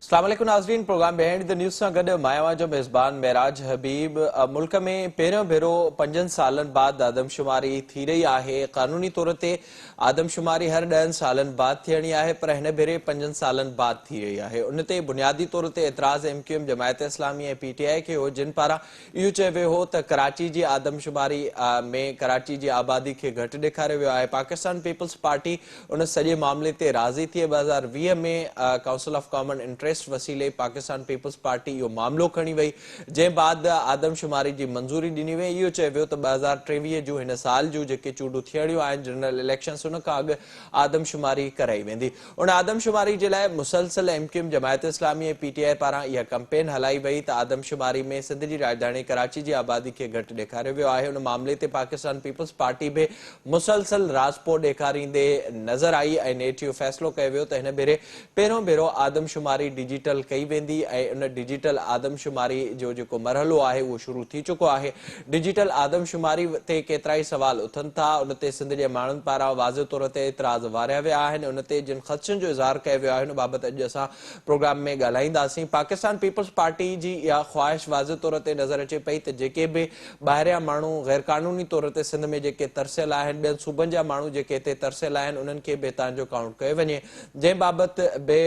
अस्सलाम वालेकुम नाज़रीन। प्रोग्राम बिहाइंड द न्यूज़ सां गॾु मायावा जो मेज़बान महराज हबीब। मुल्क में पहिरियों भेरो 5 सालनि बाद आदमशुमारी थी रही आहे। क़ानूनी तौर ते आदमशुमारी हर 10 सालनि बाद थियणी आहे, पर हिन भेरे 5 सालनि बाद थी रही आहे। उन ते बुनियादी तौर ते एतिराज़ MQM जमायत इस्लामी ऐं PTI खे हो, जिन पारां इहो चयो वियो हो त कराची जी आदमशुमारी में कराची जी आबादी खे घटि ॾेखारियो वियो आहे। पाकिस्तान पीपल्स पार्टी उन सॼे मामले ते राज़ी थी। 2020 में काउंसिल ऑफ कॉमन इंटरेस्ट वसीले पाकिस्तान पीपल्स पार्टी इहो मामलो खणी वई, जंहिं बाद आदमशुमारी जी मंज़ूरी ॾिनी वई। इहो चयो वियो त 2023 जूं हिन साल जूं जेके चूंडूं थियणियूं आहिनि, जनरल इलेक्शन्स, उन खां अॻु आदमशुमारी कराई वेंदी। उन आदमशुमारी जे लाइ मुसलसल MQM जमायत इस्लामी ऐं PTI पारां इहा कैंपेन हलाई वई त आदमशुमारी में सिंध जी राजधानी कराची जी आबादी खे घटि ॾेखारियो वियो आहे। उन मामले ते पाकिस्तान पीपल्स पार्टी बि मुसलसल राज़पो ॾेखारींदे नज़र आई ऐं नेठि इहो फ़ैसिलो कयो वियो त हिन भेरे पहिरियों भेरो आदमशुमारी डिजिटल कई वेंदी ऐं उन डिजिटल आदमशुमारी जो जेको मरहलो आहे उहो शुरू थी चुको आहे। डिजिटल आदमशुमारी ते केतिरा ई सवाल उथनि था। उन ते सिंध जे माण्हुनि पारां वाज़े तौर ते एतिराज़ वारिया विया आहिनि। उन ते जिन ख़दशनि जो इज़हार कयो वियो आहे उन बाबति अॼु असां प्रोग्राम में ॻाल्हाईंदासीं। पाकिस्तान पीपल्स पार्टी जी इहा ख़्वाहिश वाज़े तौर ते नज़र अचे पई त जेके बि ॿाहिरियां माण्हू गैर क़ानूनी तौर ते सिंध में जेके तरसियल आहिनि, ॿियनि सूबनि जा माण्हू जेके हिते तरसियल आहिनि, उन्हनि खे बि हितां जो काउंट कयो वञे, जंहिं बाबति बि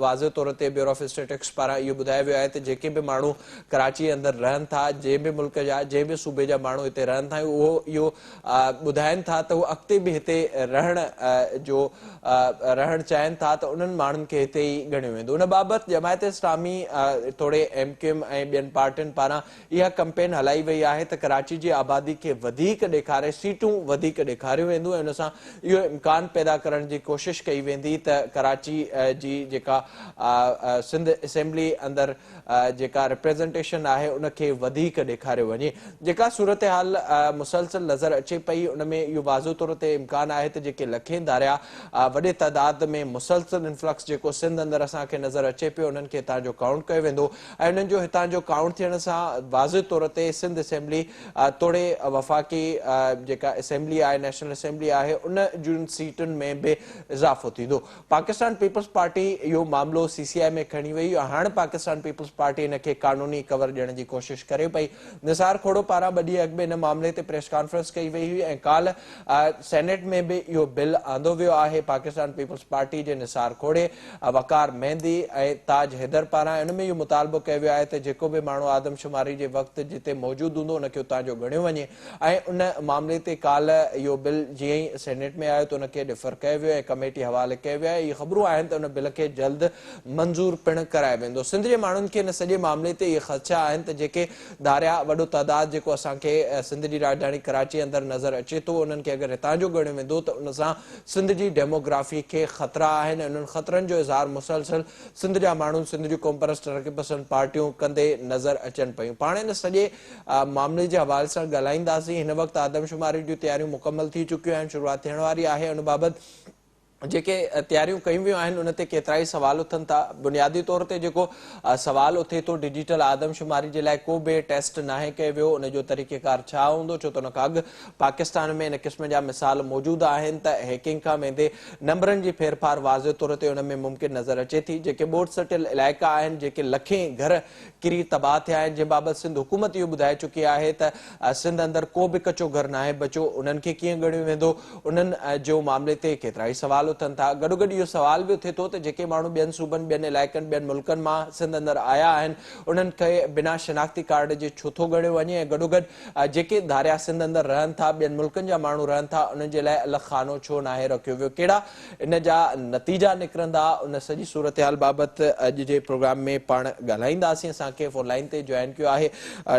वाज़े तौर ते ब्यूरो ऑफ स्टेटिस्टिक्स पारां इहो ॿुधायो वियो आहे त जेके बि माण्हू कराची अंदरि रहनि था, जंहिं बि मुल्क जा जंहिं बि सूबे जा माण्हू हिते रहनि था, उहो इहो ॿुधाइनि था त उहो अॻिते बि हिते रहणु चाहिनि था त उन्हनि माण्हुनि खे हिते ई ॻणियो वेंदो। उन बाबति जमायत इस्लामी थोरे MQM ऐं ॿियनि पार्टियुनि पारां इहा कैंपेन हलाई वई आहे त कराची जी आबादी खे वधीक ॾेखारे सीटूं वधीक ॾेखारियूं वेंदियूं ऐं उन सां इहो इम्कान पैदा करण जी कोशिशि कई वेंदी त कराची जी जेका सिंध असेंबली अंदरि जेका रिप्रेज़ेंटेशन आहे उनखे वधीक ॾेखारियो वञे। जेका सूरत हाल मुसलसल नज़र अचे पई, उन में इहो वाज़ो तौर ते इम्कान आहे त जेके लखें धारिया वॾे तइदाद में मुसलसल इन्फ्लक्स जेको सिंध अंदरि असांखे नज़र अचे पियो, उन्हनि खे हितां जो काउंट कयो वेंदो ऐं उन्हनि जो हितां जो काउंट थियण सां वाज़े तौर ते सिंध असेंबली तोड़े वफ़ाक़ी जेका असेंबली आहे, नेशनल असेंबली आहे, उन जूं सीटुनि में बि इज़ाफ़ो थींदो। पाकिस्तान पीपल्स पार्टी इहो मामलो CCI में खणी वई। हाणे पाकिस्तान पीपल्स पार्टी हिनखे कानूनी कवर ॾियण जी कोशिशि करे पई। निसार खोड़ो पारां 2 ॾींहं अॻु में हिन मामले ते प्रेस कॉन्फ्रेंस कई वई हुई ऐं काल्ह सेनेट में बि इहो बिल आंदो वियो आहे। पाकिस्तान पीपल्स पार्टी जे निसार खोड़े, वकार मेहंदी ऐं ताज हैदर पारां उन में इहो मुतालबो कयो वियो आहे त जेको बि माण्हू आदमशुमारी जे वक़्तु जिते मौजूदु हूंदो उनखे उतां जो ॻणियो वञे ऐं उन मामले ते काल्ह इहो बिल जीअं ई सेनेट में आयो त उनखे डिफर कयो वियो ऐं कमेटी हवाले कयो वियो आहे। इहे ख़बरूं आहिनि त उन बिल खे जल्द मंज़ूर पिणु कराए वेंदो। सिंध जे माण्हुनि खे हिन सॼे मामले ते इहे ख़दशा आहिनि त जेके धारिया वॾो तइदाद जेको असांखे सिंध जी राजधानी कराची अंदरि नज़र अचे थो, उन्हनि खे अगरि हितां जो ॻणियो वेंदो त उन सां सिंध जी डेमोग्राफी खे ख़तरा आहिनि। उन्हनि ख़तरनि जो इज़हार मुसलसल सिंध जा माण्हू, सिंध जूं क़ौमपरस्त तरक़ी पसंद पार्टियूं कंदे नज़र अचनि पियूं। पाण हिन सॼे मामले जे हवाले सां ॻाल्हाईंदासीं। हिन वक़्तु आदमशुमारी जूं तयारियूं मुकमल थी चुकियूं आहिनि, शुरूआत थियण वारी आहे। उन बाबति जेके तयारियूं कयूं वियूं आहिनि उन ते केतिरा ई सवाल उथनि था। बुनियादी तौर ते जेको सवाल उथे थो, डिजिटल आदमशुमारी जे लाइ को बि टेस्ट नाहे कयो वियो, उनजो तरीक़ेकार छा हूंदो, छो त उन खां अॻु पाकिस्तान में इन क़िस्म जा मिसाल मौजूदु आहिनि त हैकिंग खां वेंदे नंबरनि जी फेरफार वाज़े तौर ते उन में मुमकिन नज़र अचे थी। जेके ॿोॾि सटियल इलाइक़ा आहिनि, जेके लखें घर किरी तबाह थिया आहिनि, जंहिं बाबति सिंध हुकूमत इहो ॿुधाए चुकी आहे त सिंध अंदरि को बि कचो घर नाहे बचो, उन्हनि खे कीअं ॻणियो वेंदो, उन्हनि जो मामले ते केतिरा ई सवाल उथनि था। गॾोगॾु इहो सवाल बि उथे थो त जेके माण्हू ॿियनि सूबनि, ॿियनि इलाइक़नि, ॿियनि मुल्कनि मां सिंध अंदरि आया आहिनि, उन्हनि खे बिना शिनाख्ती कार्ड जे छो थो ॻणियो वञे ऐं गॾोगॾु जेके धारिया सिंध अंदरि रहनि था, ॿियनि मुल्कनि जा माण्हू रहनि था, उन्हनि जे लाइ अलॻि खानो छो नाहे रखियो वियो, कहिड़ा इन जा नतीजा निकिरंदा, उन सॼी सूरत हाल बाबति अॼु जे प्रोग्राम में पाण ॻाल्हाईंदासीं। असांखे फोन लाइन ते जॉइन कयो आहे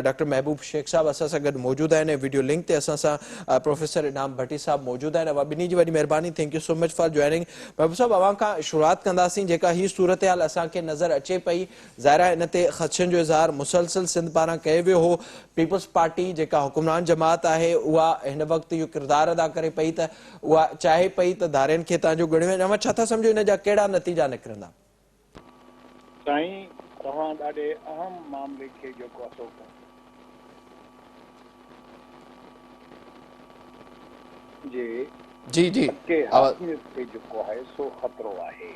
डॉक्टर महबूब शेख साहब, असां सां गॾु मौजूदु आहिनि ऐं वीडियो लिंक ते असां सां प्रोफेसर इनाम भट्टी साहब मौजूदु आहिनि। ॿिन्ही जी वॾी महिरबानी, thank you so much for joining. महबूब साहब, अवां खां शुरूआत कंदासीं। जेका ही सूरत हाल असांखे नज़र अचे पई, ज़ाहिर आहे इन ते ख़दशनि जो इज़हार मुसलसल सिंध पारां कयो वियो हो। पीपल्स पार्टी जेका हुकुमरान जमात आहे उहा हिन वक़्तु इहो किरदारु अदा करे पई त उहा चाहे पई त धारियनि खे तव्हां जो ॻणियो वञे। अवां छा था सम्झो इन जा कहिड़ा नतीजा निकिरंदा? साईं, तव्हां ॾाढे अहम मामले खे जेको असो जे जी जी के हासियत ते जेको आहे सो ख़तरो आहे।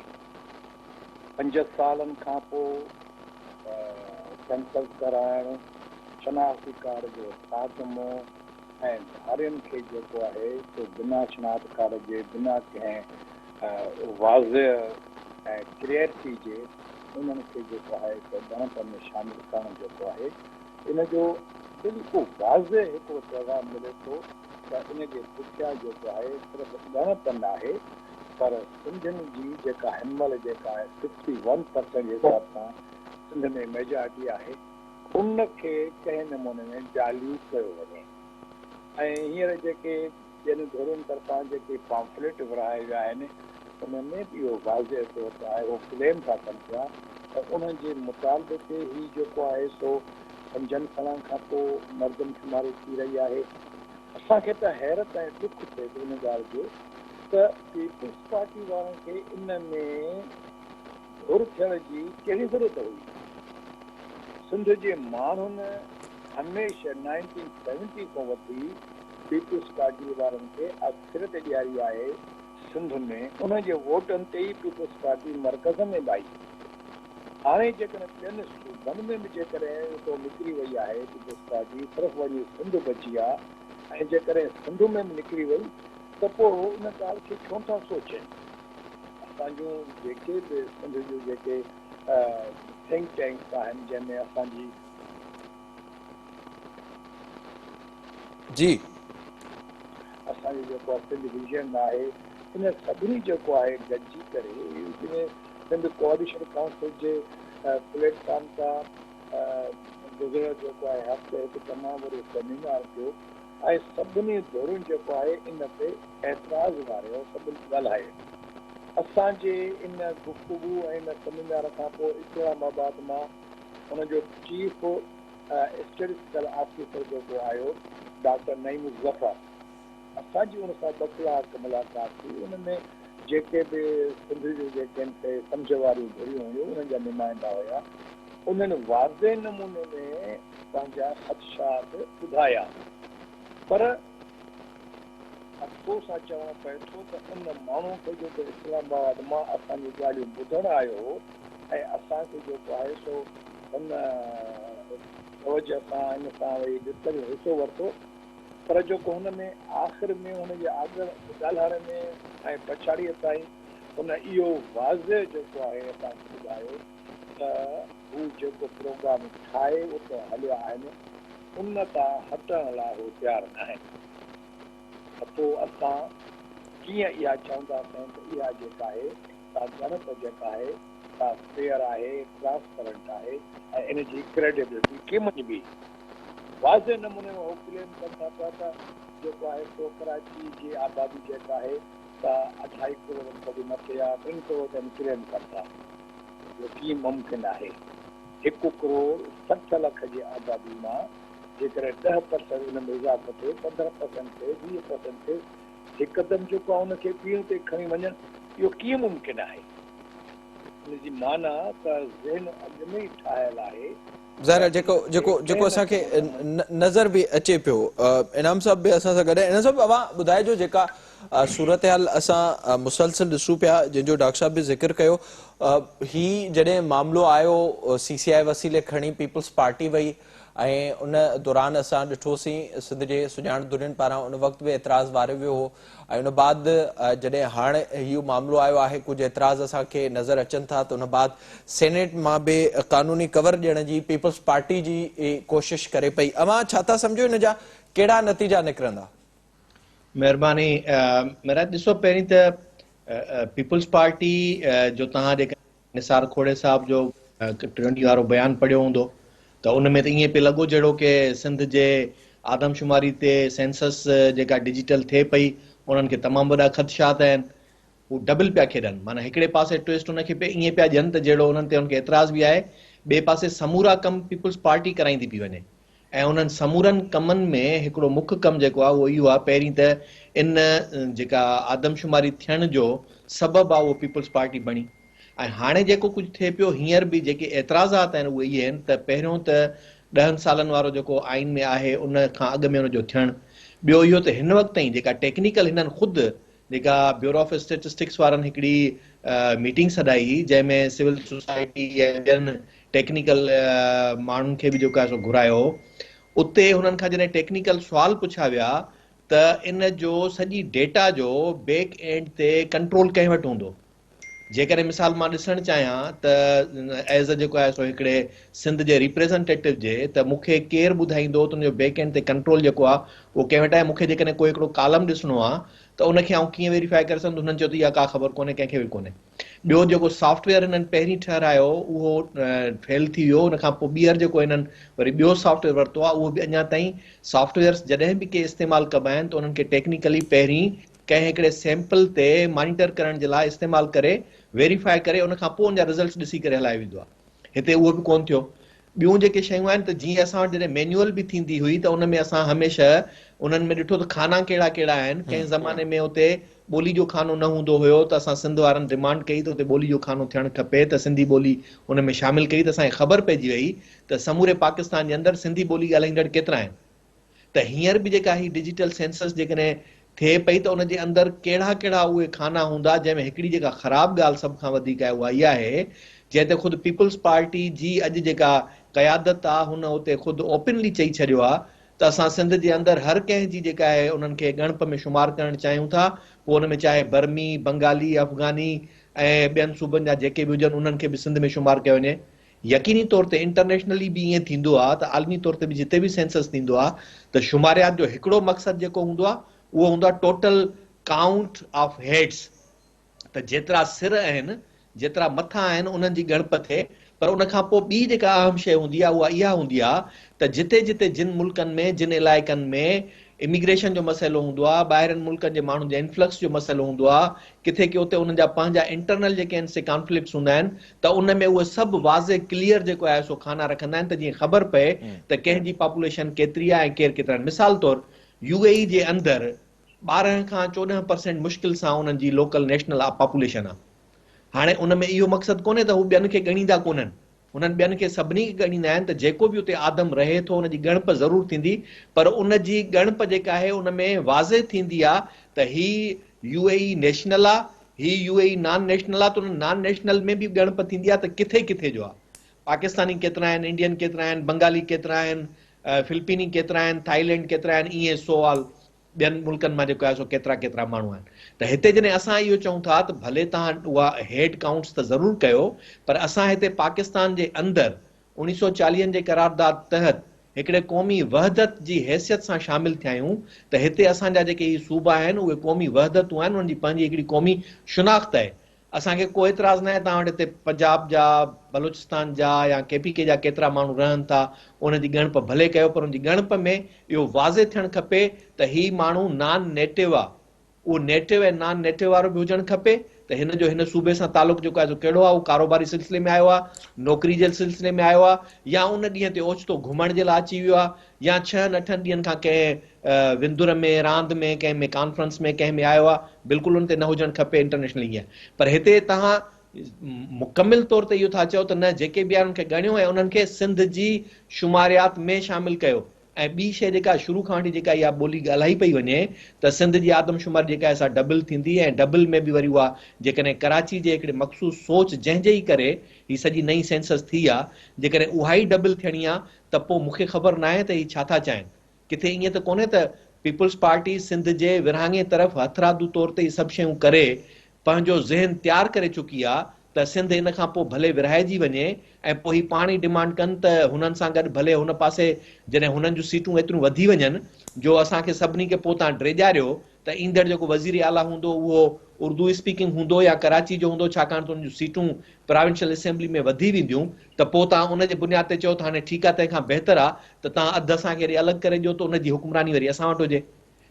5 सालनि खां पोइ सेंसस कराइणु, शनाख़्ती कार्ड जो ख़ात्मो ऐं धारियुनि खे जेको आहे सो बिना शनाख़्त कार्ड जे, बिना कंहिं वाज़िह ऐं क्लियरिटी जे उन्हनि खे जेको आहे सो ॻणप में शामिलु करणु जेको आहे इन जो बिल्कुलु वाज़िह हिकिड़ो पैगाम मिले थो त इन जे पुठियां जेको आहे सिर्फ़ु ॻणप न आहे पर सिंधियुनि जी जेका हिन महिल जेका आहे 61% जे हिसाब सां सिंध में मेजॉरिटी आहे उनखे कंहिं नमूने में डाइल्यूट कयो वञे। ऐं हींअर जेके ॿियनि धुरियुनि तरफ़ां जेके पॉम्फलेट विराए विया आहिनि उनमें बि इहो वाज़िह तौर ते आहे, उहो क्लेम था कनि पिया त उन्हनि जे मुतालबे ते ही जेको आहे सो 5 सालनि खां पोइ मर्दमशुमारी थी रही आहे। असांखे त हैरत ऐं दुख थिए थो इन ॻाल्हि जो त पीपुल्स पार्टी वारनि खे इन में घुर थियण जी कहिड़ी ज़रूरत हुई। सिंध जे माण्हुनि हमेशह 1970 खां वठी पीपुल्स पार्टी वारनि खे अक्सरियत ॾियारी आहे सिंध में, उन जे वोटनि ते ई पीपुल्स पार्टी मर्कज़ में भाई। हाणे जेकॾहिं ॿियनि सूबनि में बि जेकॾहिं तो निकिरी वई आहे पीपुल्स पार्टी, सिर्फ़ु वञी सिंध बची आहे ऐं जेकॾहिं सिंध में बि निकिरी वई त पोइ उन ॻाल्हि खे छो था सोचनि। असांजूं जेके बि सिंध जूं जेके थिंक टैंक्स आहिनि जंहिंमें असांजी जी असांजो जेको आहे सिंध विजन आहे इन सभिनी जेको आहे गॾिजी करे सिंध कोऑर्डिनेशन काउंसिल जे प्लेटफॉर्म तां गुज़रियल जेको आहे हफ़्ते हिकु तमामु वॾो सेमिनार थियो ऐं सभिनी धुरियुनि जेको आहे इन ते एतिराज़ वारियो, सभिनी ॻाल्हाए। असांजे इन गुफ़्तगू ऐं इन सेमिनार खां पोइ इस्लामाबाद मां हुनजो चीफ स्टेटिस्टिकल ऑफिसर जेको आयो डॉक्टर नईम ज़फ़र, असांजी उन सां 2 कलाक मुलाक़ात थी। उन में जेके बि सिंध जूं जेके सम्झ वारियूं धुरियूं हुयूं उन्हनि जा नुमाइंदा हुया, उन्हनि वाज़े नमूने में पंहिंजा ख़दशात ॿुधाया। पर अफ़सोस सां चवणो पए थो त उन माण्हू खे जेको इस्लामाबाद मां असांजी ॻाल्हियूं ॿुधणु आयो ऐं असांखे जेको आहे सो उन तवजह सां इन सां वरी डिस्कशन हिसो वरितो, पर जेको हुन में आख़िर में हुनजे ॻाल्हाइण में ऐं पछाड़ीअ ताईं हुन इहो वाज़िह जेको आहे असांखे ॿुधायो त हू जेको प्रोग्राम ठाहे उते हलिया आहिनि उन तां हटण लाइ हू तयारु न आहिनि। त पोइ असां कीअं इहा चवंदासीं त इहा जेका आहे सा ॻणप जेका आहे सा फेयर आहे, ट्रांसपेरेंट आहे ऐं इन जी क्रेडिबिलिटी कीमत बि वाज़े नमूने में उहो क्लेम कनि था पिया त जेको आहे सो कराची जी आबादी जेका आहे सा 2.5 करोड़ खां बि मथे आहे, 3 करोड़ ताईं क्लेम कनि था। इहो कीअं मुमकिन आहे? 1 करोड़ 60 लख जी आबादी मां जेकॾहिं 10% हुन में इज़ाफ़ो थिए, 15% थिए, 20% थिए, हिकदमि जेको आहे हुनखे पीढ़ ते खणी वञनि, इहो कीअं मुमकिन आहे? हुनजी माना त ज़हन अॻु में ई ठाहियलु आहे। ज़ाहिर जेको असांखे नज़र बि अचे पियो। इनाम साहब बि असां सां गॾु आहे। इनाम साहब अवां ॿुधाइजो जेका सूरत हाल असां मुसलसल ॾिसूं पिया जंहिंजो डॉक्टर साहब बि ज़िक्र कयो, ही जॾहिं मामिलो आयो CCI वसीले खणी पीपुल्स पार्टी वई ऐं उन दौरान असां ॾिठोसीं सिंध जे सुञाण धुरियुनि पारां उन वक़्तु बि एतिराज़ वारियो वियो हो ऐं उन बाद जॾहिं हाणे इहो मामिलो आयो आहे कुझु एतिराज़ असांखे नज़र अचनि था त उन बाद सेनेट मां बि क़ानूनी कवर ॾियण जी पीपुल्स पार्टी जी कोशिश करे पई। अवां छा था सम्झो हिन जा कहिड़ा नतीजा निकिरंदा? महिरबानी। मेरा ॾिसो, पहिरीं त पीपुल्स पार्टी जो तव्हां जेका निसार खोड़े साहब जो 20 वारो बयानु पढ़ियो हूंदो त उन में त ईअं पियो लॻो जहिड़ो की सिंध जे आदमशुमारी ते सेंसस जेका डिजिटल थिए पई उन्हनि खे तमामु वॾा ख़दशात आहिनि। हू डबल पिया खेॾनि, माना हिकिड़े पासे ट्विस्ट उनखे ईअं पिया ॾियनि त जहिड़ो उन्हनि ते उनखे एतिराज़ बि आहे, ॿिए पासे समूरा कम पीपुल्स पार्टी कराईंदी पई वञे ऐं उन्हनि समूरनि कमनि में हिकिड़ो मुख्य कमु जेको आहे उहो इहो आहे, पहिरीं त इन जेका आदमशुमारी थियण जो सबबु आहे उहो पीपुल्स पार्टी बणी। ऐं हाणे जेको कुझु थिए पियो हींअर बि जेके एतिराज़ात आहिनि उहे इहे आहिनि त पहिरियों त 10 सालनि वारो जेको आइन में आहे उन खां अॻु में उनजो थियणु, ॿियो इहो त हिन वक़्त ताईं जेका टेक्निकल हिननि ख़ुदि जेका ब्यूरो ऑफ स्टेटिस्टिक्स वारनि हिकिड़ी मीटिंग सॾाई हुई जंहिंमें सिविल सोसाइटी ऐं ॿियनि टेक्निकल माण्हुनि खे बि जेको आहे सो घुरायो हो। उते हुननि खां जॾहिं टेक्निकल सुवाल पुछा विया त इन जो सॼी डेटा जो बैक एंड ते कंट्रोल कंहिं वटि हूंदो। जेकॾहिं मिसाल मां ॾिसणु चाहियां त एज़ अ जेको आहे सो हिकिड़े सिंध जे रिप्रेज़ेंटेटिव जे त मूंखे केरु ॿुधाईंदो त उनजो बैक एंड ते कंट्रोल जेको आहे उहो कंहिं वटि आहे। मूंखे जेकॾहिं कोई हिकिड़ो कॉलम ॾिसणो आहे त उनखे आउं कीअं वेरीफाई करे सघंदुमि? हुननि चयो त इहा का ख़बर कोन्हे, कंहिंखे बि कोन्हे। ॿियो जेको सॉफ्टवेयर हिननि पहिरीं ठहिरायो उहो फेल थी वियो। उनखां पोइ ॿीहर जेको हिननि वरी ॿियो सॉफ्टवेयर वरितो आहे, उहो बि अञा ताईं सॉफ्टवेयर्स जॾहिं बि के इस्तेमालु कबा आहिनि त उन्हनि खे टेक्निकली पहिरीं कंहिं हिकिड़े सैंपल ते मॉनिटर करण जे लाइ इस्तेमालु करे वेरीफाई करे उनखां पोइ उनजा रिज़ल्ट्स ॾिसी करे हलायो वेंदो आहे। हिते उहो बि कोन्ह थियो। ॿियूं जेके शयूं आहिनि त जीअं असां वटि जॾहिं मैन्युअल बि थींदी हुई त उन में असां हमेशह उन्हनि में ॾिठो त खाना कहिड़ा कहिड़ा आहिनि। कंहिं ज़माने में उते ॿोली जो खानो न हूंदो हुयो त असां सिंध वारनि डिमांड कई त उते ॿोली जो खानो थियणु खपे, त सिंधी ॿोली उन में शामिलु कई। त असांखे ख़बर पइजी वई त समूरे पाकिस्तान जे अंदरि सिंधी ॿोली ॻाल्हाईंदड़ केतिरा आहिनि। त हींअर बि जेका ही डिजिटल सेंसस जेकॾहिं थिए पई त उनजे अंदरि कहिड़ा कहिड़ा उहे खाना हूंदा, जंहिंमें हिकिड़ी जेका ख़राबु ॻाल्हि सभ खां वधीक आहे उहा इहा आहे जंहिं ते ख़ुदि पीपल्स पार्टी जी अॼु जेका क़यादत आहे हुन उते ख़ुदि ओपनली चई छॾियो आहे त असां सिंध जे अंदरि हर कंहिं जी जेका आहे उन्हनि खे ॻणप में शुमारु करणु चाहियूं था। पोइ उन में चाहे बर्मी, बंगाली, अफ़गानी ऐं ॿियनि सूबनि जा जेके बि हुजनि उन्हनि खे बि सिंध में शुमारु कयो वञे। यकीनी तौर ते इंटरनेशनली बि ईअं थींदो आहे त आलमी तौर ते बि जिते बि सेंसस थींदो आहे त शुमारियात जो हिकिड़ो मक़सदु जेको हूंदो आहे उहो हूंदो आहे टोटल काउंट ऑफ हेड्स, त जेतिरा सिर आहिनि, जेतिरा मथा आहिनि उन्हनि जी ॻणप थिए। पर उनखां पोइ ॿी जेका अहम शइ हूंदी आहे उहा इहा हूंदी आहे त जिते जिते जिन मुल्कनि में जिन इलाइक़नि में इमिग्रेशन जो मसइलो हूंदो आहे, ॿाहिरनि मुल्कनि जे माण्हुनि जे इन्फ्लक्स जो मसइलो हूंदो आहे, किथे की उते उन्हनि जा पंहिंजा इंटरनल जेके आहिनि से कॉन्फ्लिक्ट्स हूंदा आहिनि, त उन में उहे सभु वाज़े क्लियर जेको आहे सो खाना रखंदा आहिनि त जीअं ख़बर पए त कंहिंजी पॉपुलेशन केतिरी आहे ऐं केरु केतिरा आहिनि। मिसाल तौरु UAE जे अंदरि 12 खां 14% मुश्किल सां उन्हनि जी लोकल नेशनल पॉपुलेशन आहे। हाणे उन में इहो मक़सदु कोन्हे त हू ॿियनि खे ॻणींदा कोन्हनि, उन्हनि ॿियनि खे सभिनी खे ॻणींदा आहिनि त जेको बि उते आदम रहे थो उनजी ॻणप ज़रूरु थींदी, पर उन जी ॻणप जेका आहे उन में वाज़े थींदी आहे त ही UAE नेशनल आहे, ही UAE नॉन नेशनल आहे। त उन नॉन नेशनल में बि ॻणप थींदी आहे त किथे किथे जो आहे, पाकिस्तानी केतिरा आहिनि, इंडियन केतिरा आहिनि, बंगाली केतिरा आहिनि, फिलिपीनी केतिरा आहिनि, थाईलैंड केतिरा आहिनि, ईअं सुवाल ॿियनि मुल्कनि मां जेको आहे सो केतिरा केतिरा माण्हू आहिनि। त हिते जॾहिं असां इहो चऊं था त भले तव्हां उहा हेड काउंट्स त ज़रूरु कयो, पर असां हिते पाकिस्तान जे अंदरि 1940 जे करारदाद तहत हिकिड़े क़ौमी वहदत जी हैसियत सां शामिल थिया आहियूं। त हिते असांजा जेके ही सूबा आहिनि उहे क़ौमी वहदतूं आहिनि, उन्हनि जी पंहिंजी हिकिड़ी क़ौमी शिनाख़्त आहे। असांखे को एतिराज़ न आहे तव्हां वटि हिते पंजाब जा, बलूचिस्तान जा या KPK जा केतिरा माण्हू रहनि था, उनजी ॻणप भले कयो, पर उनजी ॻणप में इहो वाज़े थियणु खपे त ही माण्हू नॉन नेटिव आहे। उहो नेटिव ऐं नॉन नेटिव वारो बि हुजणु खपे त हिन जो हिन सूबे सां तालुक़ु जेको आहे सो कहिड़ो आहे, उहो कारोबारी सिलसिले में आयो आहे, नौकिरी जे सिलसिले में आयो आहे, या उन ॾींहं ते ओचितो घुमण जे लाइ अची वियो आहे, या 6-8 ॾींहंनि खां कंहिं विंदुर में, रांदि में, कंहिं में कॉन्फ्रेंस में, कंहिं में आयो आहे, बिल्कुलु उन ते न हुजणु खपे इंटरनेशनल ईअं। पर हिते तव्हां मुकमिल तौर ते इहो था चओ त न, जेके बि आहे उन्हनि खे ॻणियो ऐं उन्हनि खे सिंध जी शुमारियात में शामिलु कयो। ऐं ॿी शइ जेका शुरू खां वठी जेका इहा ॿोली ॻाल्हाई पई वञे त सिंध जी आदमशुमारी जेका आहे सा डबल थींदी, ऐं डबल में बि वरी उहा जेकॾहिं कराची जे हिकिड़े मख़सूस सोच जंहिंजे ई करे ही सॼी नई सेंसस थी आहे, जेकॾहिं उहा ई डबल थियणी आहे त पोइ मूंखे ख़बर न आहे त ही छा था चाहिनि। किथे ईअं त कोन्हे त पीपल्स पार्टी सिंध जे विरहाङे तरफ़ हथरादू तौर ते सभु शयूं करे पंहिंजो ज़हन तयारु करे चुकी आहे त सिंध इन खां पोइ भले विरहाइजी वञे, ऐं पोइ ही पाण ई डिमांड कनि त हुननि सां गॾु भले हुन पासे जॾहिं हुननि जूं सीटूं एतिरियूं वधी वञनि जो असांखे सभिनी खे पोइ तव्हां ड्रेजारियो त ईंदड़ जेको वज़ीर आला हूंदो उहो उर्दू स्पीकिंग हूंदो या कराची जो हूंदो, छाकाणि त उन जूं सीटूं प्रोविंशियल असेंबली में वधी वेंदियूं, त पोइ तव्हां उन जे बुनियाद ते चओ त हाणे ठीकु आहे, तंहिंखां बहितर आहे त तव्हां अधु असांखे वरी अलॻि करे ॾियो त उनजी हुकुमरानी वरी असां वटि हुजे।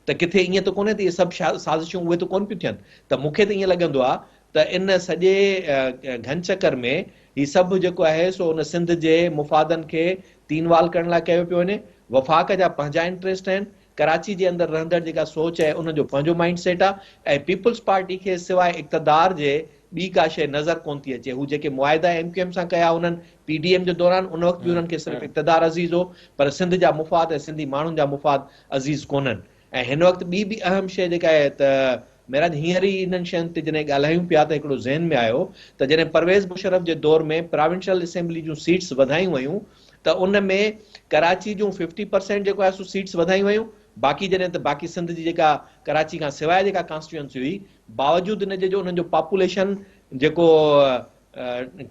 त किथे ईअं त कोन्हे त इहे सभु साज़िशूं उहे त कोन पियूं थियनि। त मूंखे त ईअं लॻंदो आहे त इन सॼे घन चकर में ही सभु जेको आहे सो उन सिंध जे मुफ़ादनि खे तीनवाल करण लाइ कयो पियो वञे। वफ़ाक़ जा पंहिंजा इंट्रस्ट आहिनि, कराची जे अंदरि रहंदड़ जेका सोच आहे उनजो पंहिंजो माइंड सेट आहे, ऐं पीपल्स पार्टी खे सवाइ इक़्तदार जे ॿी का शइ नज़र कोन थी अचे। हू जेके मुआइदा MQM सां कया उन्हनि PDM जे दौरान, उन वक़्तु बि उन्हनि खे सिर्फ़ु इक़्तदार अज़ीज़ हो, पर सिंध जा मुफ़ाद ऐं सिंधी माण्हुनि जा मुफ़ाद अज़ीज़ कोन्हनि। ऐं हिन वक़्तु ॿी बि अहम शइ जेका आहे त मेरा हींअर ई इन्हनि शयुनि ते जॾहिं ॻाल्हायूं पिया त हिकिड़ो ज़हन में आयो त जॾहिं परवेज़ मुशर्रफ जे दौर में प्रोविंशियल असेंबली जूं सीट्स वधायूं वयूं त उन में कराची जूं 50% जेको आहे सो सीट्स वधायूं वयूं, बाक़ी जॾहिं त बाक़ी सिंध जी जेका कराची खां सवाइ जेका कॉन्स्टिट्यूंसी हुई, बावजूदि इनजे जो उन्हनि जो पॉपुलेशन जेको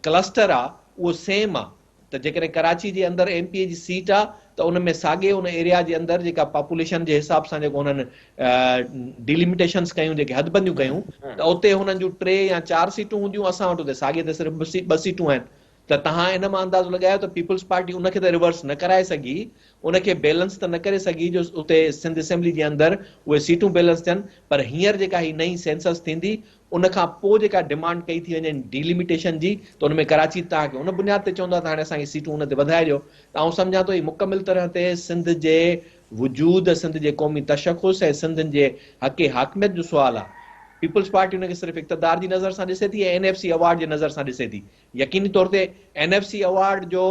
क्लस्टर आहे उहो सेम आहे। त जेकॾहिं कराची जे अंदरि एमपीए जी सीट आहे त उन में साॻे उन एरिया जे अंदरि जेका पॉपुलेशन जे हिसाब सां जेको हुननि डिलिमिटेशन्स कयूं, जेके हदबंदियूं कयूं, त उते हुननि जूं 3 या 4 सीटूं हूंदियूं, असां वटि उते साॻे ते सिर्फ़ु 2 सीटूं आहिनि। त तव्हां इन मां अंदाज़ो लॻायो त पीपल्स पार्टी उनखे त रिवर्स न कराए सघी, उनखे बैलेंस त न करे सघी जो उते सिंध असेंबली जे अंदरि उहे सीटूं बैलेंस थियनि, पर हींअर जेका ही नई सेंसस थींदी उन खां पोइ जेका डिमांड कई थी वञे डिलिमिटेशन जी, त उन में कराची तव्हांखे उन बुनियाद ते चवंदा त हाणे असांखे सीटूं उन ते वधाए ॾियो। त आउं सम्झां थो ही मुकमिल तरह ते सिंध जे वजूद, सिंध जे क़ौमी तशख़ुस ऐं सिंध जे हक़ हाकमियत जो सुवाल आहे। पीपल्स पार्टी उनखे सिर्फ़ु इक़्तिदार जी नज़र सां ॾिसे थी ऐं एनएफसी अवार्ड जे नज़र सां ॾिसे थी। यकीनी तौर ते एनएफसी अवार्ड जो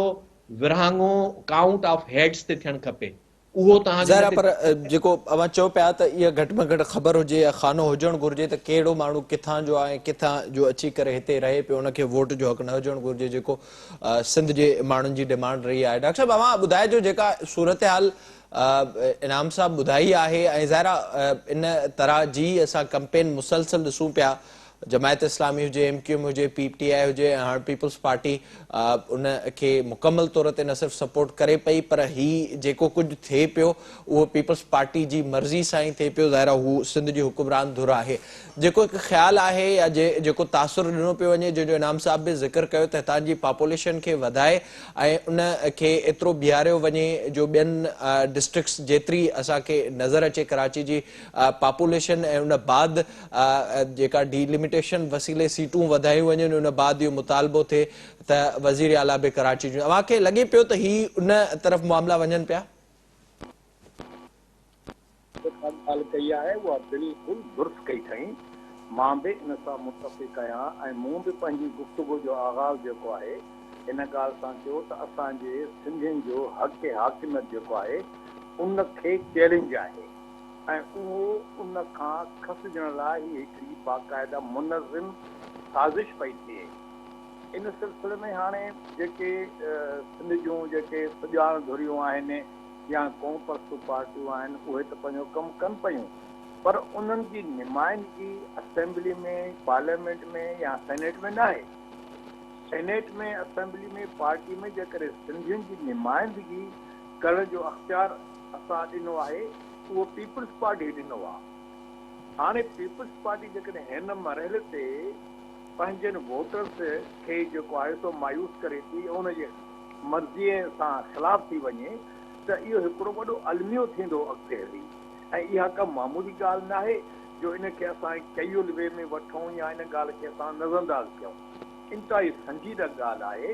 विरहाङो काउंट ऑफ हेड्स ते थियणु खपे, उहो तव्हांजो ज़ाहिर आहे, पर जेको अवां चओ पिया त इहा घटि में घटि ख़बर हुजे या खानो हुजणु घुरिजे त कहिड़ो माण्हू किथां जो आहे, किथां जो अची करे हिते रहे पियो, उनखे वोट जो हक़ न हुजणु घुरिजे, जेको सिंध जे माण्हुनि जी डिमांड रही आहे। डॉक्टर साहिबु, अवां ॿुधाइजो जेका सूरत हाल इनाम साहब ॿुधाई आहे, ऐं ज़ाहिर आहे इन तरह जी असां कैंपेन मुसलसल ॾिसूं पिया, जमायत इस्लामी हुजे, एमक्यूएम हुजे, पीटीआई हुजे, हाणे पीपल्स पार्टी उनखे मुकमल तौर ते न सिर्फ़ु सपोर्ट करे पई, पर ही जेको कुझु थिए पियो उहो पीपल्स पार्टी जी मर्ज़ी सां ई थिए पियो। ज़ाहिर आहे हू सिंध जी हुकुमरान धुर आहे। जेको हिकु ख़्यालु आहे या जेको तासुर ॾिनो पियो वञे, जंहिंजो इनाम साहब बि ज़िक्र कयो त हितां जी पॉपुलेशन खे वधाए ऐं उनखे एतिरो बीहारियो वञे जो ॿियनि डिस्ट्रिक्ट्स जेतिरी असांखे नज़र अचे कराची जी पॉपुलेशन, ऐं उन बाद जेका डिलिमिटेशन वसीले सीटूं वधायूं वञनि, उन बाद इहो मुतालबो थिए त वज़ीर आला बि कराची जूं। अव्हांखे लॻे पियो त ही उन तरफ़ मामला वञनि पिया? ॻाल्हि कई आहे उहा बिल्कुलु दुरुस्त कई अथई, मां बि इन सां मुतफ़िक़ आहियां ऐं मूं बि पंहिंजी गुफ़्तगू जो आगाज़ जेको आहे इन ॻाल्हि सां कयो त असांजे सिंधियुनि जो हक़ हाकिमियत जेको आहे उनखे चैलेंज आहे ऐं उहो उन खां खसिजण लाइ हिकिड़ी बाक़ाइदा मुनज़िम साज़िश पई थिए। इन सिलसिले में हाणे जेके सिंध जूं जेके सुॼाण धुरियूं आहिनि या क़ौम परस्तु पार्टियूं आहिनि, उहे त पंहिंजो कमु कनि पियूं, पर उन्हनि जी नुमाइंदगी असेंबली में, पार्लियामेंट में या सेनेट में न आहे। सेनेट में, असेंबली में, पार्टी में जेकॾहिं सिंधियुनि जी नुमाइंदगी करण जो अख़्तियार असां ॾिनो आहे, उहो पीपल्स पार्टी ॾिनो आहे। हाणे पीपल्स पार्टी जेकॾहिं हिन मरहले ते पंहिंजनि वोटर्स खे जेको आहे सो मायूस करे थी, उनजे मर्ज़ीअ सां ख़िलाफ़ थी वञे, त इहो हिकिड़ो वॾो अलमियो थींदो अॻिते हली। ऐं इहा का मामूली ॻाल्हि न आहे जो इनखे असां कयुल वे में वठूं या इन ॻाल्हि खे असां नज़रअंदाज़ कयूं। इंतिहाई संजीदा ॻाल्हि आहे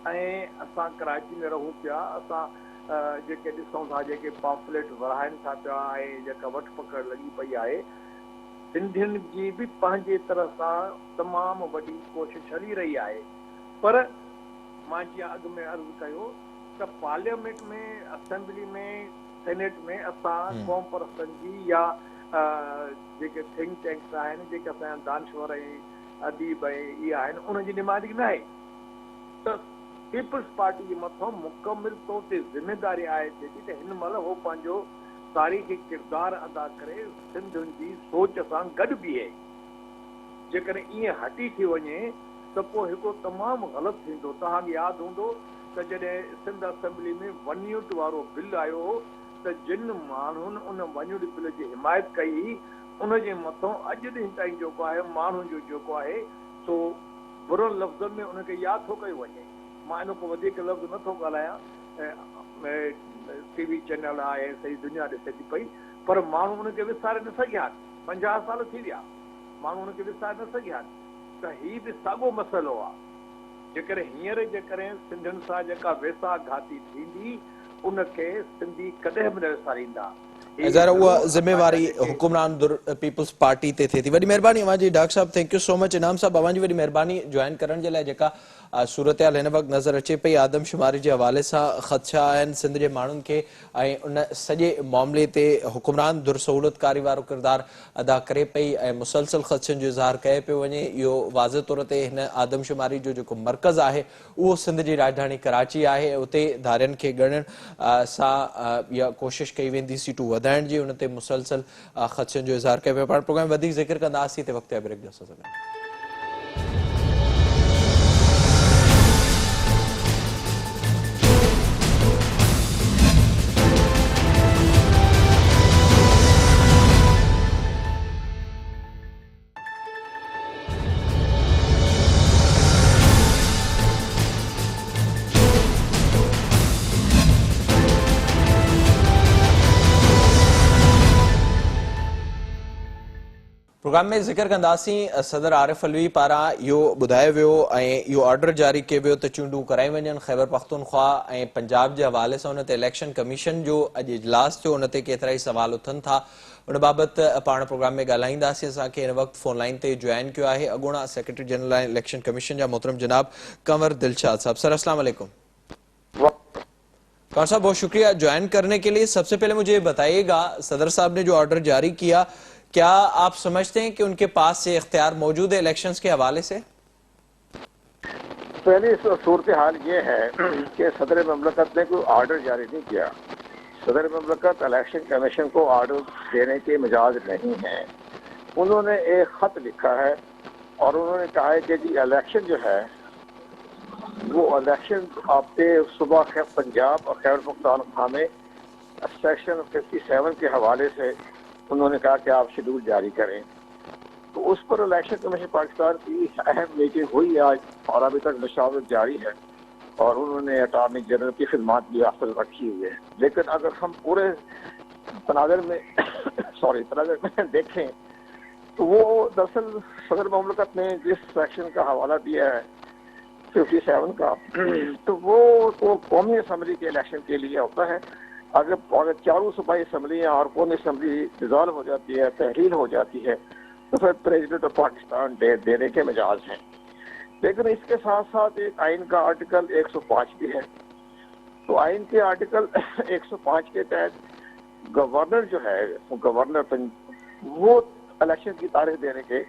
ऐं असां कराची में रहूं पिया, असां जेके ॾिसूं था, जेके पॉम्फलेट विरहाइनि था पिया ऐं जेका वठ पकड़ लॻी पई आहे, सिंधियुनि जी बि पंहिंजे तरफ़ सां तमामु वॾी कोशिशि हली रही आहे। पर मां जीअं अॻु में अर्ज़ु कयो त पार्लियामेंट में, असेंबली में, सेनेट में असां क़ौम परस्तनि जी या जेके थिंक टैंक्स आहिनि, जेके असांजा दानश्वर ऐं अदीब ऐं इहे आहिनि, उन्हनि जी नुमाइंदगी न आहे। त पीपल्स पार्टी जे मथां मुकमिल तौर ते ज़िमेदारी आहे थिए थी त हिन महिल उहो पंहिंजो तारीख़ी किरदारु अदा करे सिंधियुनि जी सोच सां गॾु बीहे। जेकॾहिं ईअं हटी थी वञे त पोइ हिकिड़ो तमामु ग़लति थींदो। तव्हांखे यादि हूंदो त जॾहिं सिंध असेंबली में वन यूनिट वारो बिल आयो त जिन माण्हुनि उन वन यूनिट बिल जी हिमायत कई, उनजे मथां अॼु ॾींहं ताईं जेको आहे माण्हुनि जो जेको आहे सो बुरनि लफ़्ज़नि में उनखे यादि थो कयो वञे। मां इन खां वधीक लफ़्ज़ नथो ॻाल्हायां, टीवी चैनल आहे, सॼी दुनिया ॾिसे थी पई, पर माण्हू उनखे विसारे न सघिया आहिनि। 50 साल थी विया, माण्हू उनखे विसारे न सघिया आहिनि। त हीउ बि साॻियो मसइलो आहे। जेकॾहिं हींअर जेकॾहिं सिंधियुनि सां जेका वेसा घाती थींदी, उनखे सिंधी कॾहिं बि न विसारींदा। ज़ाहिर उहा ज़िम्मेवारी हुकुमरान पीपल्स पार्टी ते थिए थी। वॾी महिरबानी अव्हांजी डॉक्टर साहब, thank you so much. Inam साहब, अव्हांजी वॾी महिरबानी जॉइन करण जे लाइ। जेका सूरतयाल हिन वक़्तु नज़र अचे पई आदमशुमारी जे हवाले सां ख़दशा आहिनि सिंध जे माण्हुनि खे ऐं उन सॼे मामले ते हुकुमरान दुरसहूलतकारी वारो किरदारु अदा करे पई ऐं मुसलसल ख़दशनि जो इज़हार कयो पियो वञे। इहो वाज़े तौर ते हिन आदमशुमारी जो जेको मर्कज़ आहे उहो सिंध जी राजधानी कराची आहे। उते धारियुनि खे ॻणण सां इहा कोशिशि कई वेंदी सीटूं वधाइण जी, उन ते मुसलसल ख़दशनि जो इज़हार कयो पियो। पाण प्रोग्राम वधीक ज़िक्र कंदासीं ते वक़्तु ब्रेक जो सज़ो। प्रोग्राम में ज़िक्र कंदासीं सदर आरिफ अलवी पारां इहो ॿुधायो वियो ऐं इहो ऑर्डर जारी कयो वियो त चूंडूं कराई वञनि। ख़ैबर पख्तूनख्वा ऐं पंजाब जे हवाले सां उन ते इलेक्शन कमीशन जो अॼु इजलास थियो, उन ते केतिरा ई सवाल उथनि था। उन बाबति पाण प्रोग्राम में ॻाल्हाईंदासीं। असांखे हिन वक़्तु फ़ोन लाइन ते जॉइन कयो आहे अॻूणा सेक्रेटरी जनरल ऐं इलेक्शन कमीशन जा मोहतरम जनाब कंवर दिलशाद साहब। सर अस्सलाम वालेकुम। कंवर साहब बहुत शुक्रिया ज्वाइन करने के लिए। सबसे पहले मुझे ये बताइएगा, सदर साहब ने जो ऑर्डर जारी किया, क्या आप समझते हैं कि उनके पास से इख्तियार मौजूद है इलेक्शंस के हवाले से? पहली सूरत हाल ये है कि सदर ममलकत ने कोई ऑर्डर जारी नहीं किया। सदर ममलकत इलेक्शन कमीशन को ऑर्डर देने के मिजाज नहीं है। उन्होंने एक खत लिखा है और उन्होंने कहा है कि जी इलेक्शन जो है वो इलेक्शन आपके सुबह पंजाब और खैबर पख्तूनख्वा में सेक्शन 57 के हवाले से उन्होंने कहा कि आप शेड्यूल जारी करें। तो उस पर इलेक्शन कमीशन पाकिस्तान की अहम मीटिंग हुई आज और अभी तक मशावरत जारी है और उन्होंने अटॉर्नी जनरल की खिदमात भी हासिल रखी हुई है। लेकिन अगर हम पूरे तनाज़र में तनाज़र में देखें तो वो दरअसल सदर ममलकत ने जिस सेक्शन का हवाला दिया है 57 का तो वो कौमी असम्बली के इलेक्शन के लिए होता है। अगर चारों सूबाई असम्बलियाँ और कौमी असम्बली डिजॉल्व हो जाती है, तहलील हो जाती है, तो फिर प्रेसिडेंट ऑफ पाकिस्तान देने के मिजाज हैं। लेकिन इसके साथ साथ एक आइन का आर्टिकल 105 भी है। तो आइन के आर्टिकल 105 के तहत गवर्नर जो है गवर्नर वो इलेक्शन की तारीख देने के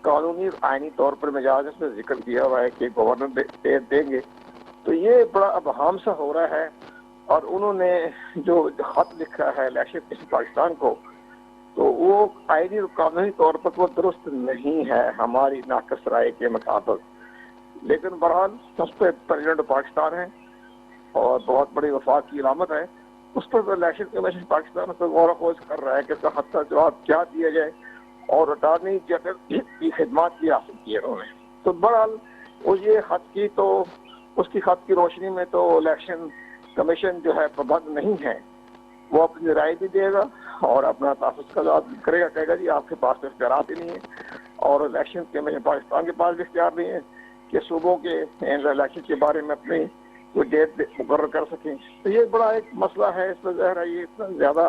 कानूनी और आइनी तौर पर मिजाज इसमें जिक्र किया हुआ है कि गवर्नर देंगे। तो ये बड़ा अबहम सा हो रहा है और उन्होंने जो खत लिखा है इलेक्शन कमीशन पाकिस्तान को तो वो आईनी और कानूनी तौर पर वो दुरुस्त नहीं है हमारी नाकस राय के मुताबिक। लेकिन बहरहाल उस पर प्रेसिडेंट पाकिस्तान है और बहुत बड़ी वफाक की इलामत है। उस पर इलेक्शन कमीशन पाकिस्तान पर गौर खोज कर रहा है कि इसका खत का जवाब क्या दिया जाए और अटॉर्नी जनरल की खिदमात की हासिल की है उन्होंने। तो बहरहाल वो ये खत की तो उसकी खत की रोशनी में तो इलेक्शन कमीशन जो है पाबंद नहीं है। वो अपनी राय भी देगा और अपना तहफ़्फ़ुज़ का जवाब करेगा, कहेगा जी आपके पास तो इख्तियार ही नहीं है और इलेक्शन कमीशन पाकिस्तान के पास भी इख्तियार नहीं है कि सूबों के इलेक्शन के बारे में अपनी कोई डेट मुकर्रर कर सकें। तो ये बड़ा एक मसला है। इसमें ज़ाहिर है ये इतना ज़्यादा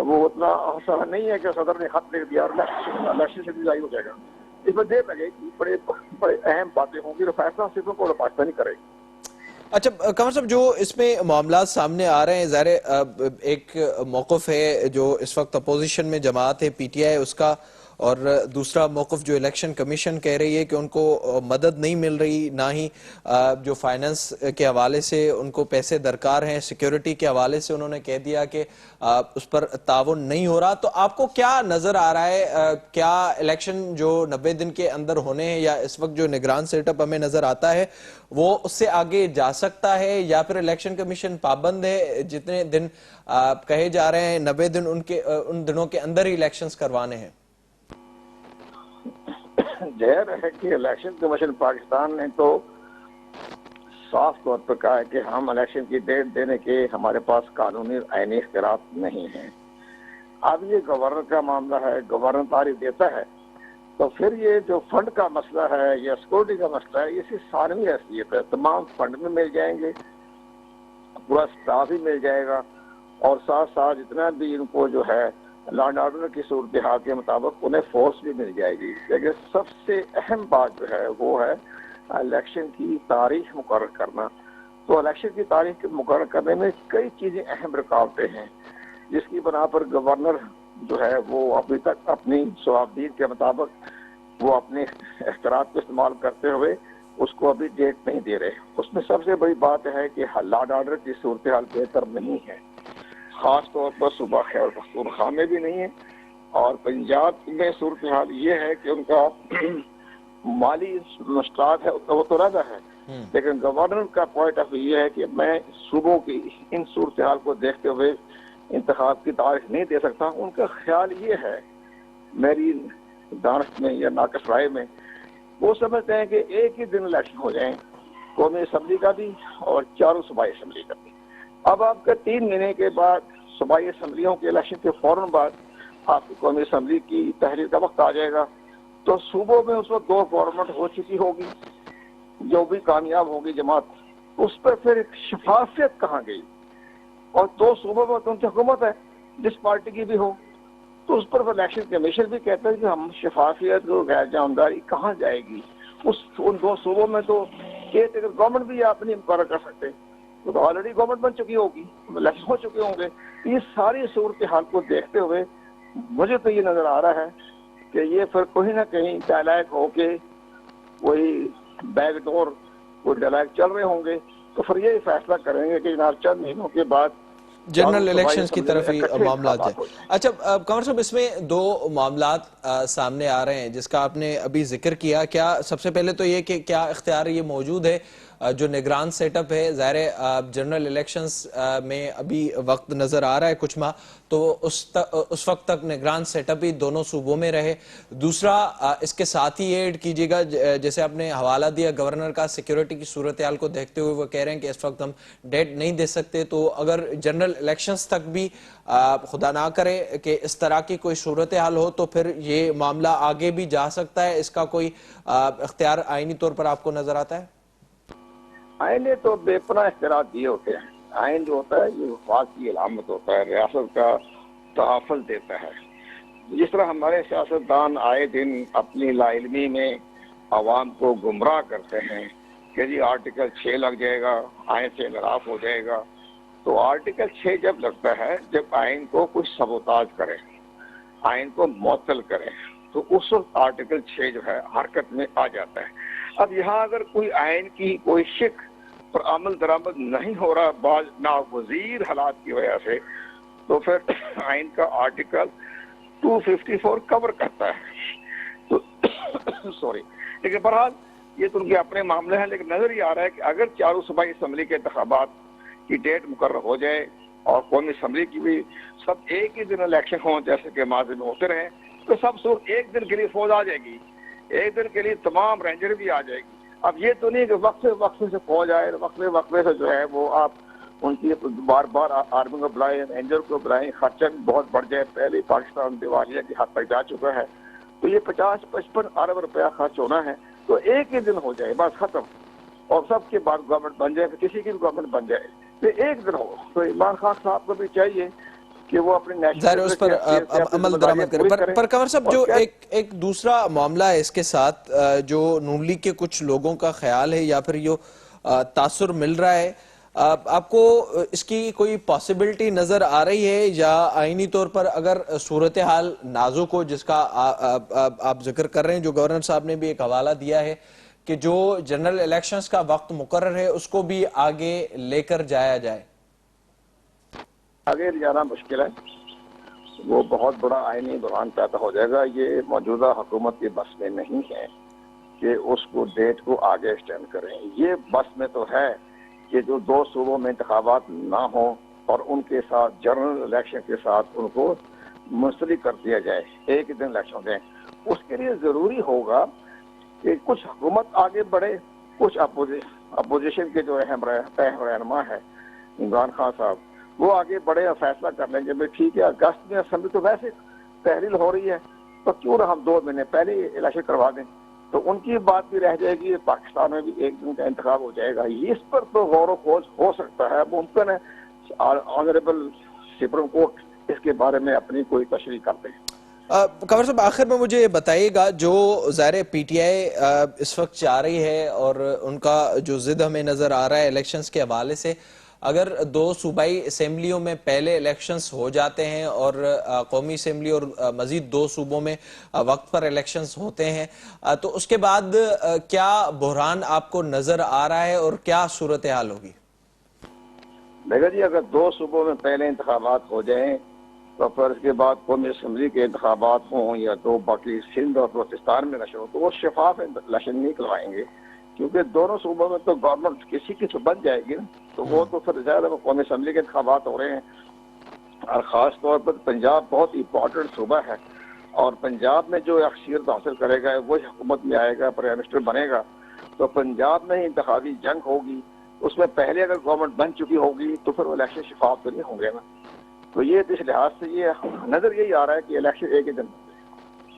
वो उतना आसान नहीं है कि सदर ने खत लिख दिया और इलेक्शन से जारी हो जाएगा। इसमें देर लगेगी, बड़े अहम बातें होंगी, तो फैसला सिर्फ को पाकिस्तान ही करेगी। अच्छा कंवर साहब, जो इसमें मामला सामने आ रहे हैं, ज़ाहिर एक मौक़िफ़ है जो इस वक्त अपोजिशन में जमात है PTI उसका, और दूसरा मौक़िफ़ जो इलेक्शन कमीशन कह रही है कि उनको मदद नहीं मिल रही, ना ही जो फाइनेंस के हवाले से उनको पैसे दरकार हैं, सिक्योरिटी के हवाले से उन्होंने कह दिया कि उस पर ताउन नहीं हो रहा। तो आपको क्या नज़र आ रहा है, क्या इलेक्शन जो 90 दिन के अंदर होने हैं या इस वक्त जो निगरान सेटअप हमें नज़र आता है वो उससे आगे जा सकता है या फिर इलेक्शन कमीशन पाबंद है, जितने दिन कहे जा रहे हैं 90 दिन उन दिनों के अंदर ही इलेक्शंस करवाने हैं? जाहिर है कि इलेक्शन कमीशन पाकिस्तान ने तो साफ तौर पर कहा है कि हम इलेक्शन की डेट देने के हमारे पास कानूनी और आईनी इख्तियार नहीं है। अब ये गवर्नर का मामला है, गवर्नर तारीख देता है तो फिर ये जो फंड का मसला है या सिक्योरिटी का मसला है, ये सानवी हैसियत है। तमाम फंड में मिल जाएंगे, पूरा स्टाफ ही मिल जाएगा और साथ साथ जितना भी इनको जो है लॉ एंड ऑर्डर की सूरत हाल के मुताबिक उन्हें फोर्स भी मिल जाएगी। लेकिन सबसे अहम बात जो है वो है الیکشن کی تاریخ مقرر کرنا. تو الیکشن کی تاریخ مقرر کرنے میں کئی چیزیں اہم رکاوٹیں ہیں، جس کی بنا پر گورنر جو ہے وہ ابھی تک اپنی صوابدید کے مطابق وہ اپنے اختیارات کو استعمال کرتے ہوئے اس کو ابھی ڈیٹ نہیں دے رہے. اس میں سب سے بڑی بات ہے کہ لا اینڈ آرڈر کی صورتحال بہتر نہیں ہے، خاص طور پر صوبہ خیبر پختونخوا میں بھی نہیں ہے، اور پنجاب میں صورتحال یہ ہے کہ ان کا مالی مشکلات ہے وہ تو رہتا ہے، لیکن گورنر کا پوائنٹ آف ویو یہ ہے کہ میں صوبوں کی ان صورتحال کو دیکھتے ہوئے انتخاب کی تاریخ نہیں دے سکتا. ان کا خیال یہ ہے، میری دانش میں یا ناقص رائے میں، وہ سمجھتے ہیں کہ ایک ہی دن الیکشن ہو جائیں، قومی اسمبلی کا بھی اور چاروں صوبائی اسمبلی کا بھی. اب آپ کا 3 مہینے کے بعد صوبائی اسمبلیوں کے الیکشن کے فوراً بعد آپ کی قومی اسمبلی کی تحریر کا وقت آ جائے گا. تو صوبوں میں اس وقت 2 گورنمنٹ ہو چکی ہوگی، جو بھی کامیاب ہوگی جماعت، اس پر پھر ایک شفافیت کہاں گئی؟ اور 2 صوبوں میں تو ان کی حکومت ہے جس پارٹی کی بھی ہو، تو اس پر الیکشن کمیشن بھی کہتا ہے کہ ہم شفافیت اور غیر جانبداری کہاں جائے گی؟ ان 2 صوبوں میں تو ایک اگر گورنمنٹ بھی آپ نہیں مقرر کر سکتے تو آلریڈی گورنمنٹ بن چکی ہوگی، الیکشن ہو چکے ہوں گے. یہ ساری صورتحال کو دیکھتے ہوئے مجھے تو یہ نظر آ رہا ہے کہ یہ پھر کہیں نہ کہیں ڈائلیگ ہو کے وہی بیک ڈور وہ ڈائلیگ چل رہے ہوں گے، تو پھر یہ فیصلہ کریں گے کہ جناب چند مہینوں کے بعد جنرل الیکشنز کی طرف ہی معاملات ہیں. اچھا قمر صاحب، اس میں 2 معاملات سامنے آ رہے ہیں جس کا آپ نے ابھی ذکر کیا. کیا سب سے پہلے تو یہ کہ کیا اختیار یہ موجود ہے جو نگران سیٹ اپ ہے؟ ظاہر جنرل الیکشنز میں ابھی وقت نظر آ رہا ہے کچھ ماہ، تو اس وقت تک نگران سیٹ اپ ہی دونوں صوبوں میں رہے. دوسرا اس کے ساتھ ہی یہ ایڈ کیجیے گا، جیسے آپ نے حوالہ دیا گورنر کا، سیکیورٹی کی صورتحال کو دیکھتے ہوئے وہ کہہ رہے ہیں کہ اس وقت ہم ڈیٹ نہیں دے سکتے. تو اگر جنرل الیکشنز تک بھی خدا نہ کرے کہ اس طرح کی کوئی صورتحال ہو، تو پھر یہ معاملہ آگے بھی جا سکتا ہے. اس کا کوئی اختیار آئینی طور پر آپ کو نظر آتا ہے؟ آئین نے تو بے پناہ اختیارات دیے ہوتے ہیں. آئین جو ہوتا ہے یہ وفاق کی علامت ہوتا ہے، ریاست کا تحفظ دیتا ہے. جس طرح ہمارے سیاستدان آئے دن اپنی لا علمی میں عوام کو گمراہ کرتے ہیں کہ جی آرٹیکل 6 لگ جائے گا، آئین سے انحراف ہو جائے گا. تو آرٹیکل 6 جب لگتا ہے جب آئین کو کچھ سبوتاج کرے، آئین کو معطل کرے، تو اس وقت آرٹیکل 6 جو ہے حرکت میں آ جاتا ہے. اب یہاں اگر کوئی آئین کی کوئی شک پر عمل درآمد نہیں ہو رہا بعض ناگزیر حالات کی وجہ سے، تو پھر آئین کا آرٹیکل 254 کور کرتا ہے. تو سوری، لیکن بہرحال یہ تو ان کے اپنے معاملے ہیں. لیکن نظر یہ آ رہا ہے کہ اگر چاروں صوبائی اسمبلی کے انتخابات کی ڈیٹ مقرر ہو جائے اور قومی اسمبلی کی بھی سب ایک ہی دن الیکشن ہوں جیسے کہ ماضی میں ہوتے رہے، تو سب صورت ایک دن کے لیے فوج آ جائے گی، ایک دن کے لیے تمام رینجر بھی آ جائے گی. اب یہ تو نہیں کہ وقفے سے فوج آئے، وقفے سے جو ہے وہ آپ ان کی بار بار آرمی کو بلائیں، رینجر کو بلائیں، خرچہ بھی بہت بڑھ جائے. پہلے پاکستان دیوالیہ کی حد تک جا چکا ہے، تو یہ 50-55 ارب روپیہ خرچ ہونا ہے. تو ایک ہی دن ہو جائے بس ختم، اور سب کے بعد گورنمنٹ بن جائے، کسی کی بھی گورنمنٹ بن جائے، تو ایک دن ہو. تو عمران خان صاحب کو بھی چاہیے کہ وہ اپنے ظاہر اس پر عمل درآمد کرے. پر قمر صاحب جو ایک دوسرا معاملہ ہے اس کے ساتھ، جو نون لیگ کے کچھ لوگوں کا خیال ہے یا پھر یہ تاثر مل رہا ہے، آپ کو اس کی کوئی پاسبلٹی نظر آ رہی ہے، یا آئینی طور پر اگر صورتحال نازک ہو جس کا آپ ذکر کر رہے ہیں، جو گورنر صاحب نے بھی ایک حوالہ دیا ہے کہ جو جنرل الیکشنز کا وقت مقرر ہے اس کو بھی آگے لے کر جایا جائے؟ آگے جانا مشکل ہے، وہ بہت بڑا آئینی بحران پیدا ہو جائے گا. یہ موجودہ حکومت کے بس میں نہیں ہے کہ اس کو ڈیٹ کو آگے ایکسٹینڈ کریں. یہ بس میں تو ہے کہ جو 2 صوبوں میں انتخابات نہ ہوں اور ان کے ساتھ جنرل الیکشن کے ساتھ ان کو منسلک کر دیا جائے، ایک ہی دن الیکشن ہو جائے. اس کے لیے ضروری ہوگا کہ کچھ حکومت آگے بڑھے، کچھ اپوزیشن کے جو اہم رہنما ہے عمران خان صاحب، وہ آگے بڑھے اور فیصلہ کر لیں کہ ٹھیک ہے اگست میں اسمبلی تو ویسے تحلیل ہو رہی ہے، تو کیوں نہ ہم 2 مہینے پہلے الیکشن کروا دیں. تو ان کی بات بھی رہ جائے گی، پاکستان میں بھی ایک دن کا انتخاب ہو جائے گا. اس پر تو غور و خوض ہو سکتا ہے، ممکن ہے آنریبل سپریم کورٹ اس کے بارے میں اپنی کوئی تشریح کر دیں. कंवर साहब, आखिर में मुझे ये बताइएगा, जो ज़ाहिर पी टी आई इस वक्त चाह रही है और उनका जो जिद हमें नज़र आ रहा है इलेक्शंस के हवाले से, अगर दो सूबाई असेंबलियों में पहले इलेक्शंस हो जाते हैं और कौमी असेंबली और मजीद दो सूबों में वक्त पर इलेक्शंस होते हैं, तो उसके बाद क्या बहरान आपको नज़र आ रहा है और क्या सूरत हाल होगी? देखा जी, अगर दो सूबों में पहले इंतखाबात हो जाएं तो फिर उसके बाद कौमी असम्बली के इंतखाबात हों या तो बाकी सिंध और बलूचिस्तान में इलेक्शन हो, तो वो शफाफ इलेक्शन नहीं करवाएंगे, क्योंकि दोनों सूबों में तो गवर्नमेंट किसी की तो बन जाएगी ना, तो वो तो फिर ज्यादा कौमी असम्बली के इंतखाबात हो रहे हैं। और ख़ास तौर पर पंजाब बहुत इंपॉर्टेंट सूबा है, और पंजाब में जो अक्सरियत हासिल करेगा वही हुकूमत में आएगा, प्राइम मिनिस्टर बनेगा, तो पंजाब में ही इंतखाबी जंग होगी। उसमें पहले अगर गवर्नमेंट बन चुकी होगी तो फिर वो इलेक्शन शफाफ तो नहीं होंगे ना। तो ये इस लिहाज से ये नजर यही आ रहा है कि इलेक्शन एक ही दिन।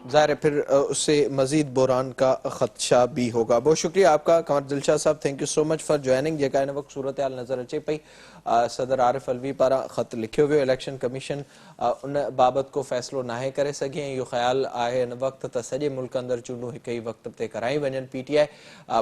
ज़ाहिर है फिर उससे मजीद बहरान का खदशा भी होगा। बहुत शुक्रिया आपका कंवर दिलशाद साहब, thank you so much for joining. जेका इन वक्त सूरत हाल नज़र अचे पई, सदर आरिफ अलवी पारा ख़त लिखियो वियो, इलेक्शन कमीशन उन बाबत को फ़ैसिलो नाहे करे सघे ऐं इहो ख़्यालु आहे इन वक्त त सॼे मुल्क अंदरि चूंडूं हिक ई वक्त ते कराई वञनि। PTI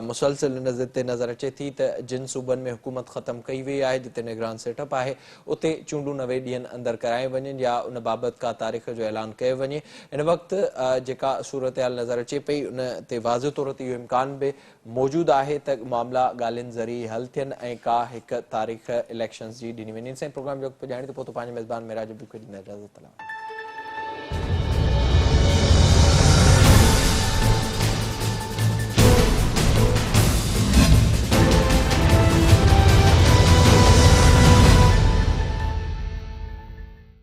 मुसलसिल इन ते नज़र अचे थी त जिन सूबनि में हुकूमत ख़त्म कई वई आहे, जिते निगरान सेटअप आहे, उते चूंडूं 90 ॾींहंनि अंदरि कराए वञनि या उन बाबति का तारीख़ जो ऐलान कयो वञे। इन वक्त जेका सूरत हाल नज़र अचे पई, उन ते वाज़े तौर ते इहो इम्कान बि मौजूदु आहे त मामला ॻाल्हियुनि ज़रिए हल थियनि ऐं का हिकु तारीख़ इलेक्शन्स जी ॾिनी वञे। इन सां प्रोग्राम जो पुॼाणी त पोइ पंहिंजे मेज़बान मेराज बुखे ॾींदा इजाज़त।